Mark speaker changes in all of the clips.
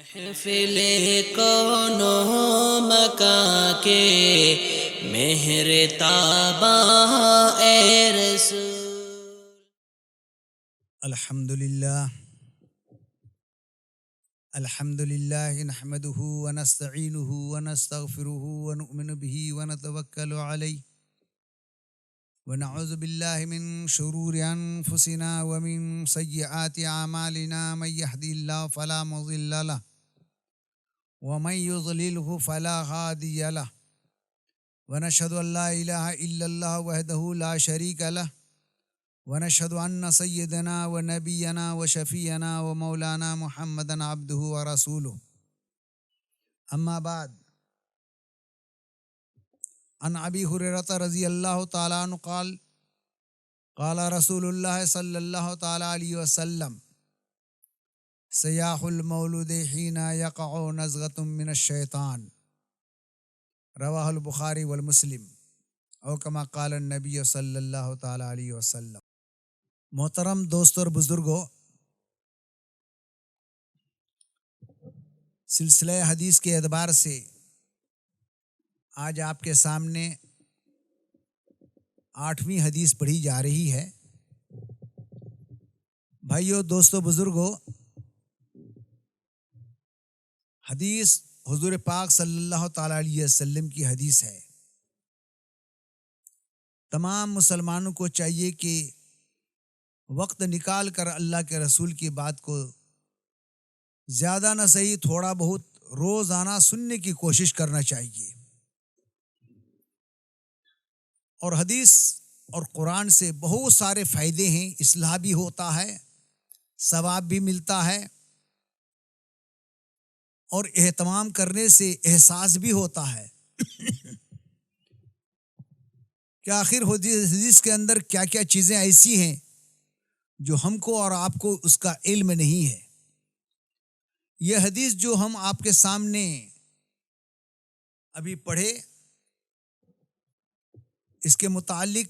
Speaker 1: محفل کون و مکان کے مہر تاباں اے رسول۔
Speaker 2: الحمدللہ نحمده ونستعینه ونستغفره ونؤمن به ونتوکل علیہ ونعوذ باللہ من شرور انفسنا ومن سیئات اعمالنا من یهدی اللہ فلا مضل له ومن یضللہ فلا ہادی له ونشهد ان لا الہ الا اللہ وحدہ لا شریک له ونشهد ان سیدنا ونبینا وشفیعنا ومولانا محمدا عبدہ ورسولہ اما بعد عن ابی ہریرہ رضی اللہ تعالیٰ عنہ قال قال رسول اللہ صلی اللہ تعالیٰ علیہ وسلم سیاح المولود حین یقع نزغۃ من الشیطان رواہ البخاری والمسلم او کما قال النبی صلی اللہ تعالیٰ علیہ وسلم۔ محترم دوستوں اور بزرگوں، سلسلہ حدیث کے اعتبار سے آج آپ کے سامنے 8ویں حدیث پڑھی جا رہی ہے۔ بھائیو، دوستو، بزرگوں، حدیث حضور پاک صلی اللہ تعالیٰ علیہ وسلم کی حدیث ہے۔ تمام مسلمانوں کو چاہیے کہ وقت نکال کر اللہ کے رسول کی بات کو زیادہ نہ صحیح تھوڑا بہت روزانہ سننے کی کوشش کرنا چاہیے، اور حدیث اور قرآن سے بہت سارے فائدے ہیں۔ اصلاح بھی ہوتا ہے، ثواب بھی ملتا ہے، اور اہتمام کرنے سے احساس بھی ہوتا ہے کہ آخر حدیث کے اندر کیا کیا چیزیں ایسی ہیں جو ہم کو اور آپ کو اس کا علم نہیں ہے۔ یہ حدیث جو ہم آپ کے سامنے ابھی پڑھے، اس کے متعلق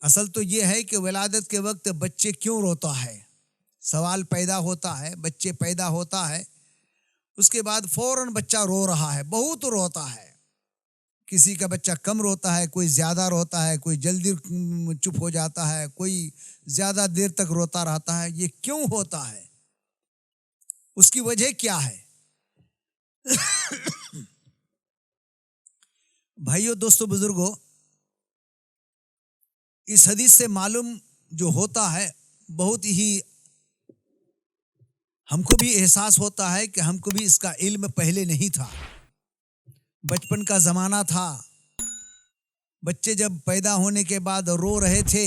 Speaker 2: اصل تو یہ ہے کہ ولادت کے وقت بچے کیوں روتا ہے۔ سوال پیدا ہوتا ہے، بچے پیدا ہوتا ہے، اس کے بعد فوراً بچہ رو رہا ہے، بہت روتا ہے۔ کسی کا بچہ کم روتا ہے، کوئی زیادہ روتا ہے، کوئی جلدی چپ ہو جاتا ہے، کوئی زیادہ دیر تک روتا رہتا ہے۔ یہ کیوں ہوتا ہے؟ اس کی وجہ کیا ہے؟ بھائیو، دوستو، بزرگوں، اس حدیث سے معلوم جو ہوتا ہے، بہت ہی ہم کو بھی احساس ہوتا ہے کہ ہم کو بھی اس کا علم پہلے نہیں تھا۔ بچپن کا زمانہ تھا، بچے جب پیدا ہونے کے بعد رو رہے تھے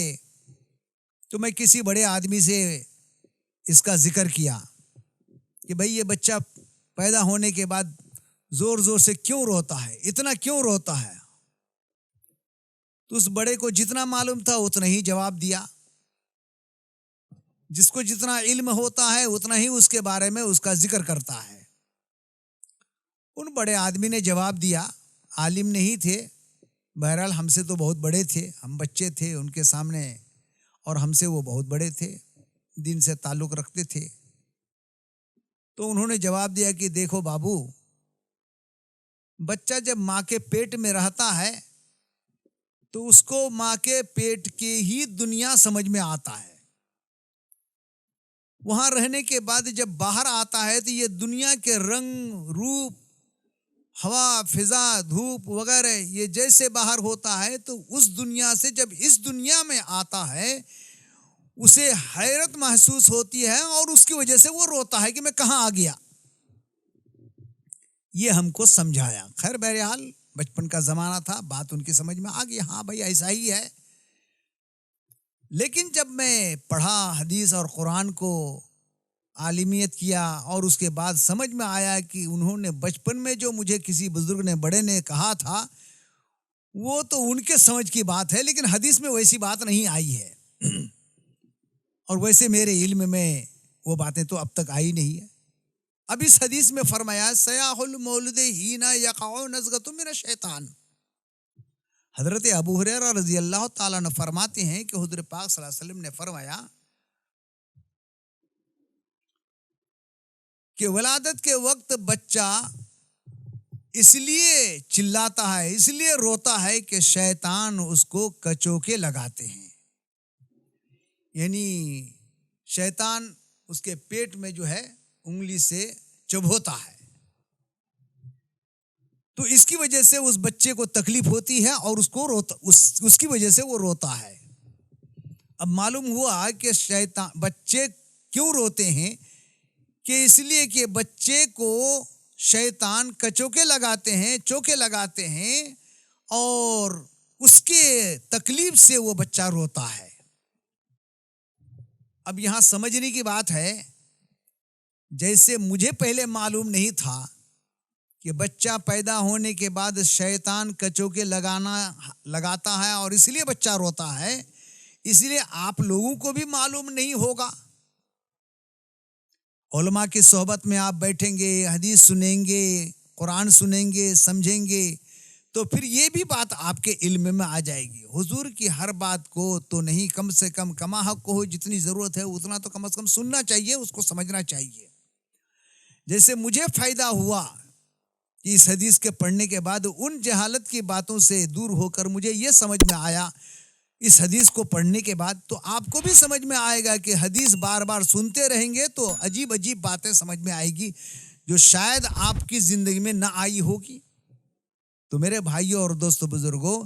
Speaker 2: تو میں کسی بڑے آدمی سے اس کا ذکر کیا کہ بھئی یہ بچہ پیدا ہونے کے بعد زور زور سے کیوں روتا ہے، اتنا کیوں روتا ہے؟ تو اس بڑے کو جتنا معلوم تھا اتنا ہی جواب دیا۔ جس کو جتنا علم ہوتا ہے اتنا ہی اس کے بارے میں اس کا ذکر کرتا ہے۔ ان بڑے آدمی نے جواب دیا، عالم نہیں تھے، بہرحال ہم سے تو بہت بڑے تھے، ہم بچے تھے ان کے سامنے، اور ہم سے وہ بہت بڑے تھے، دین سے تعلق رکھتے تھے۔ تو انہوں نے جواب دیا کہ دیکھو بابو، بچہ جب ماں کے پیٹ میں رہتا ہے تو اس کو ماں کے پیٹ کی ہی دنیا سمجھ میں آتا ہے۔ وہاں رہنے کے بعد جب باہر آتا ہے تو یہ دنیا کے رنگ، روپ، ہوا، فضا، دھوپ وغیرہ یہ جیسے باہر ہوتا ہے تو اس دنیا سے جب اس دنیا میں آتا ہے اسے حیرت محسوس ہوتی ہے، اور اس کی وجہ سے وہ روتا ہے کہ میں کہاں آ گیا۔ یہ ہم کو سمجھایا۔ خیر بہرحال بچپن کا زمانہ تھا، بات ان کی سمجھ میں آ گئی، ہاں بھائی ایسا ہی ہے۔ لیکن جب میں پڑھا حدیث اور قرآن کو، عالمیت کیا، اور اس کے بعد سمجھ میں آیا کہ انہوں نے بچپن میں جو مجھے کسی بزرگ نے، بڑے نے کہا تھا، وہ تو ان کے سمجھ کی بات ہے، لیکن حدیث میں ویسی بات نہیں آئی ہے، اور ویسے میرے علم میں وہ باتیں تو اب تک آئی نہیں ہے۔ اب اس حدیث میں فرمایا سیاح المولد حین یقع نزغۃ من الشیطان۔ حضرت ابو ہریرہ رضی اللہ تعالیٰ عنہ فرماتے ہیں کہ حضور پاک صلی اللہ علیہ وسلم نے فرمایا کہ ولادت کے وقت بچہ اس لیے چلاتا ہے، اس لیے روتا ہے کہ شیطان اس کو کچوکے لگاتے ہیں، یعنی شیطان اس کے پیٹ میں جو ہے انگلی سے چبھوتا ہے، تو اس کی وجہ سے اس بچے کو تکلیف ہوتی ہے اور اس کی وجہ سے وہ روتا ہے۔ اب معلوم ہوا کہ بچے کیوں روتے ہیں، کہ اس لیے کہ بچے کو شیطان کچوکے لگاتے ہیں، چوکے لگاتے ہیں، اور اس کے تکلیف سے وہ بچہ روتا ہے۔ اب یہاں سمجھنے کی بات ہے، جیسے مجھے پہلے معلوم نہیں تھا کہ بچہ پیدا ہونے کے بعد شیطان کچوکے لگاتا ہے اور اس لیے بچہ روتا ہے، اس لیے آپ لوگوں کو بھی معلوم نہیں ہوگا۔ علماء کی صحبت میں آپ بیٹھیں گے، حدیث سنیں گے، قرآن سنیں گے، سمجھیں گے، تو پھر یہ بھی بات آپ کے علم میں آ جائے گی۔ حضور کی ہر بات کو تو نہیں، کم سے کم کما حق کو ہو، جتنی ضرورت ہے اتنا تو کم از کم سننا چاہیے، اس کو سمجھنا چاہیے۔ جیسے مجھے فائدہ ہوا کہ اس حدیث کے پڑھنے کے بعد ان جہالت کی باتوں سے دور ہو کر مجھے یہ سمجھ میں آیا، اس حدیث کو پڑھنے کے بعد تو آپ کو بھی سمجھ میں آئے گا کہ حدیث بار بار سنتے رہیں گے تو عجیب عجیب باتیں سمجھ میں آئے گی جو شاید آپ کی زندگی میں نہ آئی ہوگی۔ تو میرے بھائیوں اور دوستو بزرگوں،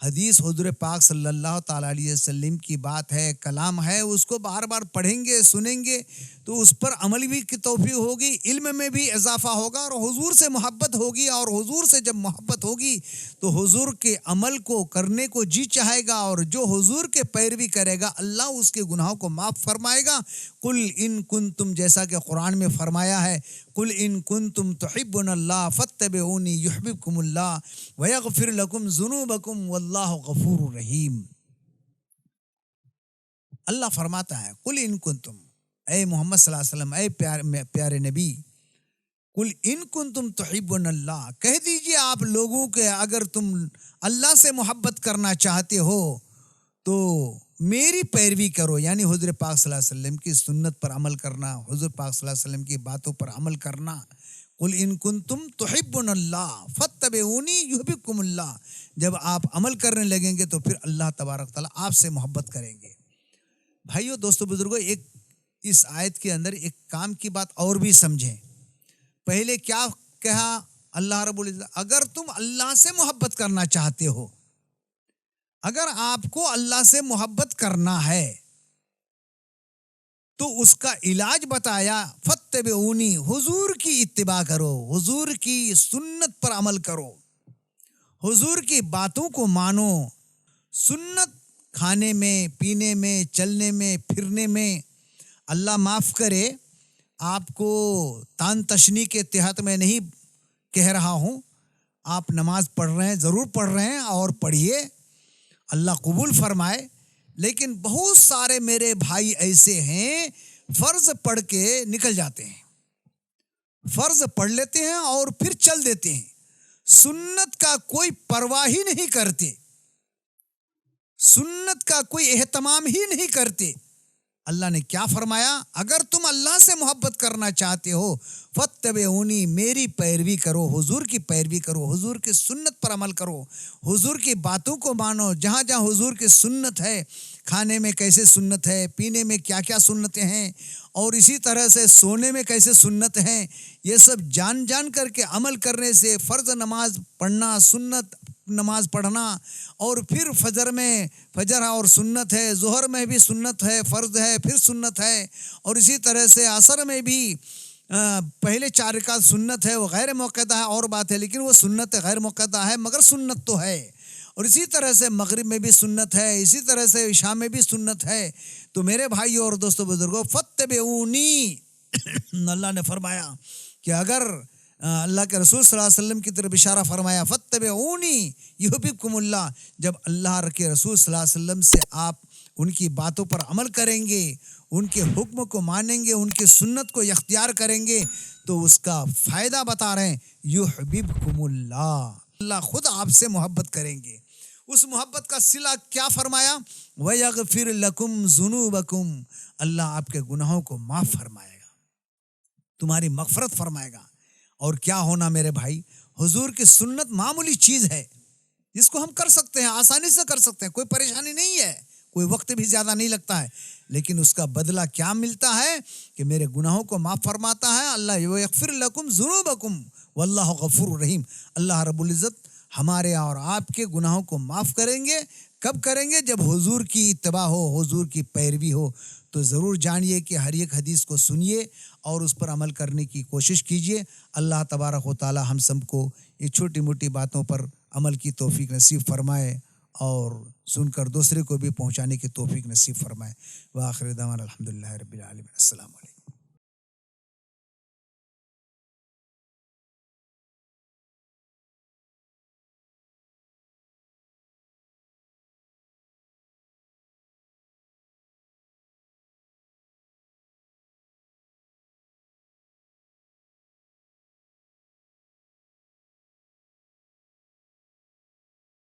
Speaker 2: حدیث حضور پاک صلی اللہ تعالیٰ علیہ وسلم کی بات ہے، کلام ہے، اس کو بار بار پڑھیں گے، سنیں گے تو اس پر عمل بھی کی توفیق ہوگی، علم میں بھی اضافہ ہوگا، اور حضور سے محبت ہوگی، اور حضور سے جب محبت ہوگی تو حضور کے عمل کو کرنے کو جی چاہے گا، اور جو حضور کے پیروی کرے گا اللہ اس کے گناہوں کو معاف فرمائے گا۔ قل ان کنتم، جیسا کہ قرآن میں فرمایا ہے، قل ان کنتم تحبون اللہ فاتبعونی یحببکم اللہ ویغفر لکم ذنوبکم واللہ غفور رحیم۔ اللہ فرماتا ہے قل ان کنتم، اے محمد صلی اللہ علیہ وسلم، اے پیارے نبی، قل ان کنتم تحبون اللہ، کہہ دیجئے آپ لوگوں کے اگر تم اللہ سے محبت کرنا چاہتے ہو تو میری پیروی کرو، یعنی حضور پاک صلی اللہ علیہ وسلم کی سنت پر عمل کرنا، حضور پاک صلی اللہ علیہ وسلم کی باتوں پر عمل کرنا۔ قل ان کنتم تحبون اللہ فاتبعونی یحببکم اللہ، جب آپ عمل کرنے لگیں گے تو پھر اللہ تبارک تعالیٰ آپ سے محبت کریں گے۔ بھائیو دوستو بزرگوں، ایک اس آیت کے اندر ایک کام کی بات اور بھی سمجھیں۔ پہلے کیا کہا اللہ رب العزت؟ اگر تم اللہ سے محبت کرنا چاہتے ہو، اگر آپ کو اللہ سے محبت کرنا ہے تو اس کا علاج بتایا، فاتبعونی، حضور کی اتباع کرو، حضور کی سنت پر عمل کرو، حضور کی باتوں کو مانو۔ سنت کھانے میں، پینے میں، چلنے میں، پھرنے میں، اللہ معاف کرے آپ کو تان تشنی کے تحت میں نہیں کہہ رہا ہوں، آپ نماز پڑھ رہے ہیں، ضرور پڑھ رہے ہیں اور پڑھیے، اللہ قبول فرمائے، لیکن بہت سارے میرے بھائی ایسے ہیں فرض پڑھ کے نکل جاتے ہیں، فرض پڑھ لیتے ہیں اور پھر چل دیتے ہیں، سنت کا کوئی پرواہ ہی نہیں کرتے، سنت کا کوئی اہتمام ہی نہیں کرتے۔ اللہ نے کیا فرمایا؟ اگر تم اللہ سے محبت کرنا چاہتے ہو فاتبعونی، میری پیروی کرو، حضور کی پیروی کرو، حضور کی سنت پر عمل کرو، حضور کی باتوں کو مانو، جہاں جہاں حضور کی سنت ہے، کھانے میں کیسے سنت ہے، پینے میں کیا کیا سنتیں ہیں، اور اسی طرح سے سونے میں کیسے سنت ہیں، یہ سب جان جان کر کے عمل کرنے سے فرض نماز پڑھنا، سنت نماز پڑھنا، اور پھر فجر اور سنت ہے، ظہر میں بھی سنت ہے، فرض ہے، پھر سنت ہے، اور اسی طرح سے عصر میں بھی پہلے 4 رکعت سنت ہے، وہ غیر موقعہ ہے اور بات ہے، لیکن وہ سنت غیر موقعہ ہے مگر سنت تو ہے، اور اسی طرح سے مغرب میں بھی سنت ہے، اسی طرح سے عشاء میں بھی سنت ہے۔ تو میرے بھائیوں اور دوستو بزرگوں، فاتبعونی، اللہ نے فرمایا کہ اگر اللہ کے رسول صلی اللہ علیہ وسلم کی طرف اشارہ فرمایا، فاتبعونی یحببکم اللہ، جب اللہ کے رسول صلی اللہ علیہ وسلم سے آپ ان کی باتوں پر عمل کریں گے، ان کے حکم کو مانیں گے، ان کی سنت کو اختیار کریں گے تو اس کا فائدہ بتا رہے ہیں، یحببکم اللہ، اللہ خود آپ سے محبت کریں گے۔ اس محبت کا صلہ کیا فرمایا؟ وَيَغْفِرْ لَكُمْ ذُنُوبَكُمْ، اللہ آپ کے گناہوں کو معاف فرمائے گا۔ تمہاری مغفرت فرمائے گا. اور کیا ہونا میرے بھائی, حضور کی سنت معمولی چیز ہے جس کو ہم کر سکتے ہیں, آسانی سے کر سکتے ہیں, کوئی پریشانی نہیں ہے, کوئی وقت بھی زیادہ نہیں لگتا ہے. لیکن اس کا بدلہ کیا ملتا ہے کہ میرے گناہوں کو معاف فرماتا ہے اللہ. یغفر لکم ذنوبکم واللہ غفور رحیم. اللہ رب العزت ہمارے اور آپ کے گناہوں کو معاف کریں گے. کب کریں گے؟ جب حضور کی اتباع ہو, حضور کی پیروی ہو. تو ضرور جانیے کہ ہر ایک حدیث کو سنیے اور اس پر عمل کرنے کی کوشش کیجیے. اللہ تبارک و تعالی ہم سب کو یہ چھوٹی موٹی باتوں پر عمل کی توفیق نصیب فرمائے اور سن کر دوسرے کو بھی پہنچانے کی توفیق نصیب فرمائے. وآخر دعوانا الحمدللہ رب العالمین. السلام علیکم.